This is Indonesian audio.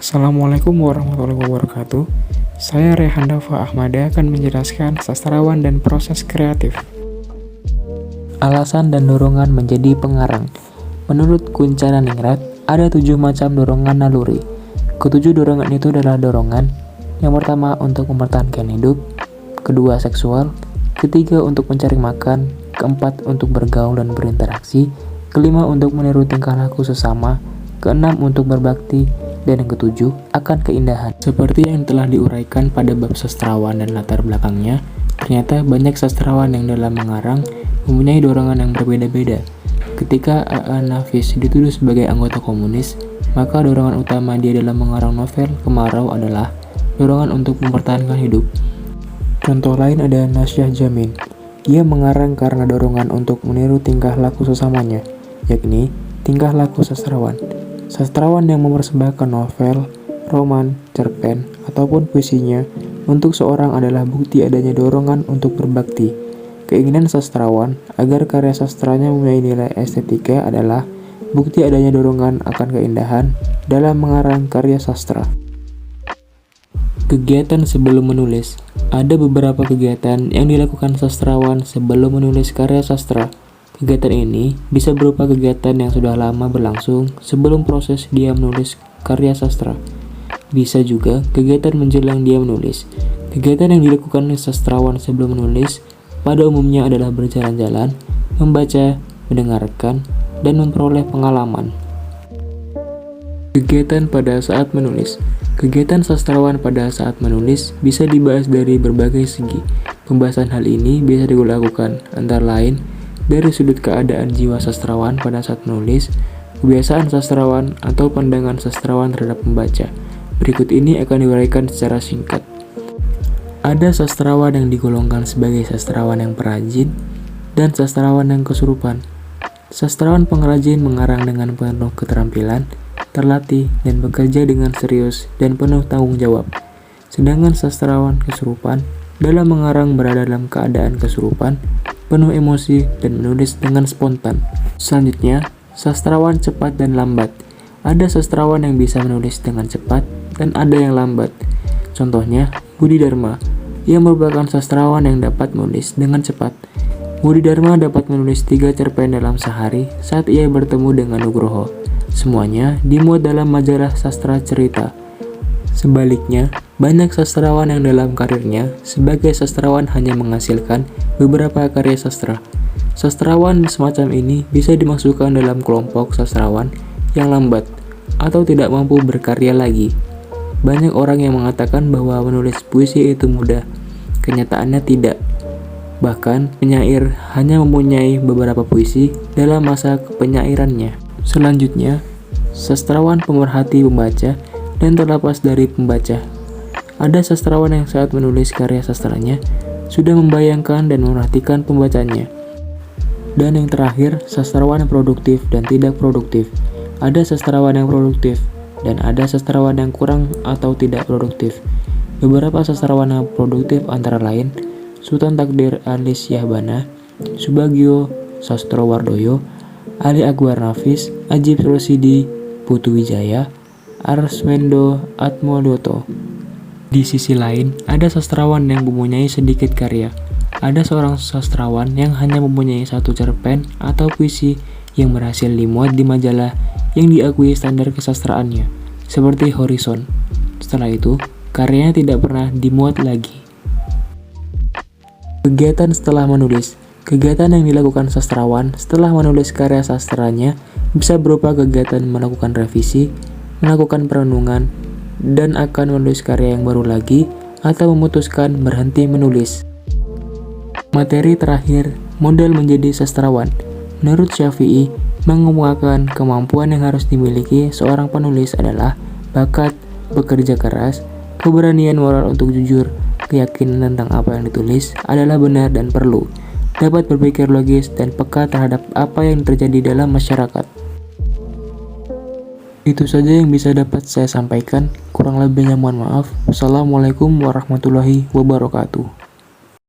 Assalamualaikum warahmatullahi wabarakatuh. Saya Rehan Dafa Ahmada akan menjelaskan sastrawan dan proses kreatif. Alasan dan dorongan menjadi pengarang. Menurut Kunchara-Ningrat, ada 7 macam dorongan naluri. Ketujuh dorongan itu adalah dorongan yang pertama untuk mempertahankan hidup, kedua seksual, ketiga untuk mencari makan, keempat untuk bergaul dan berinteraksi, kelima untuk meniru tingkah laku sesama, keenam untuk berbakti, dan yang ketujuh akan keindahan. Seperti yang telah diuraikan pada bab sastrawan dan latar belakangnya, ternyata banyak sastrawan yang dalam mengarang mempunyai dorongan yang berbeda-beda. Ketika A.A. Nafis dituduh sebagai anggota komunis, maka dorongan utama dia dalam mengarang novel Kemarau adalah dorongan untuk mempertahankan hidup. Contoh lain ada Nasyah Jamin. Ia mengarang karena dorongan untuk meniru tingkah laku sesamanya, yakni tingkah laku sastrawan. Sastrawan yang mempersembahkan novel, roman, cerpen, ataupun puisinya untuk seorang adalah bukti adanya dorongan untuk berbakti. Keinginan sastrawan agar karya sastranya mempunyai nilai estetika adalah bukti adanya dorongan akan keindahan dalam mengarang karya sastra. Kegiatan sebelum menulis. Ada beberapa kegiatan yang dilakukan sastrawan sebelum menulis karya sastra. Kegiatan ini bisa berupa kegiatan yang sudah lama berlangsung sebelum proses dia menulis karya sastra. Bisa juga kegiatan menjelang dia menulis. Kegiatan yang dilakukan oleh sastrawan sebelum menulis pada umumnya adalah berjalan-jalan, membaca, mendengarkan, dan memperoleh pengalaman. Kegiatan pada saat menulis. Kegiatan sastrawan pada saat menulis bisa dibahas dari berbagai segi. Pembahasan hal ini bisa dilakukan antara lain dari sudut keadaan jiwa sastrawan pada saat menulis, kebiasaan sastrawan, atau pandangan sastrawan terhadap pembaca. Berikut ini akan diuraikan secara singkat. Ada sastrawan yang digolongkan sebagai sastrawan yang perajin dan sastrawan yang kesurupan. Sastrawan pengrajin mengarang dengan penuh keterampilan, terlatih, dan bekerja dengan serius dan penuh tanggung jawab. Sedangkan sastrawan kesurupan dalam mengarang berada dalam keadaan kesurupan, penuh emosi, dan menulis dengan spontan. Selanjutnya, sastrawan cepat dan lambat. Ada sastrawan yang bisa menulis dengan cepat dan ada yang lambat. Contohnya, Budi Dharma. Ia merupakan sastrawan yang dapat menulis dengan cepat. Budi Dharma dapat menulis 3 cerpen dalam sehari saat ia bertemu dengan Nugroho. Semuanya dimuat dalam majalah sastra cerita. Sebaliknya, banyak sastrawan yang dalam karirnya sebagai sastrawan hanya menghasilkan beberapa karya sastra. Sastrawan semacam ini bisa dimasukkan dalam kelompok sastrawan yang lambat atau tidak mampu berkarya lagi. Banyak orang yang mengatakan bahwa menulis puisi itu mudah. Kenyataannya tidak. Bahkan penyair hanya mempunyai beberapa puisi dalam masa kepenyairannya. Selanjutnya, sastrawan pemerhati pembaca dan terlepas dari pembaca. Ada sastrawan yang saat menulis karya sastranya sudah membayangkan dan memerhatikan pembacanya. Dan yang terakhir, sastrawan yang produktif dan tidak produktif. Ada sastrawan yang produktif dan ada sastrawan yang kurang atau tidak produktif. Beberapa sastrawan yang produktif antara lain Sultan Takdir Ali Syahbana, Subagio Sastrowardoyo, Ali Akbar Nafis, Ajib Rosidi, Putu Wijaya, Arswendo Atmodoto. Di sisi lain, ada sastrawan yang mempunyai sedikit karya. Ada seorang sastrawan yang hanya mempunyai 1 cerpen atau puisi yang berhasil dimuat di majalah yang diakui standar kesastraannya, seperti Horizon. Setelah itu, karyanya tidak pernah dimuat lagi. Kegiatan setelah menulis. Kegiatan yang dilakukan sastrawan setelah menulis karya sastranya bisa berupa kegiatan melakukan revisi, melakukan perenungan, dan akan menulis karya yang baru lagi, atau memutuskan berhenti menulis. Materi terakhir, modal menjadi sastrawan. Menurut Syafi'i, mengemukakan kemampuan yang harus dimiliki seorang penulis adalah bakat, bekerja keras, keberanian moral untuk jujur, keyakinan tentang apa yang ditulis adalah benar dan perlu, dapat berpikir logis dan peka terhadap apa yang terjadi dalam masyarakat. Itu saja yang bisa dapat saya sampaikan. Kurang lebihnya mohon maaf. Wassalamualaikum warahmatullahi wabarakatuh.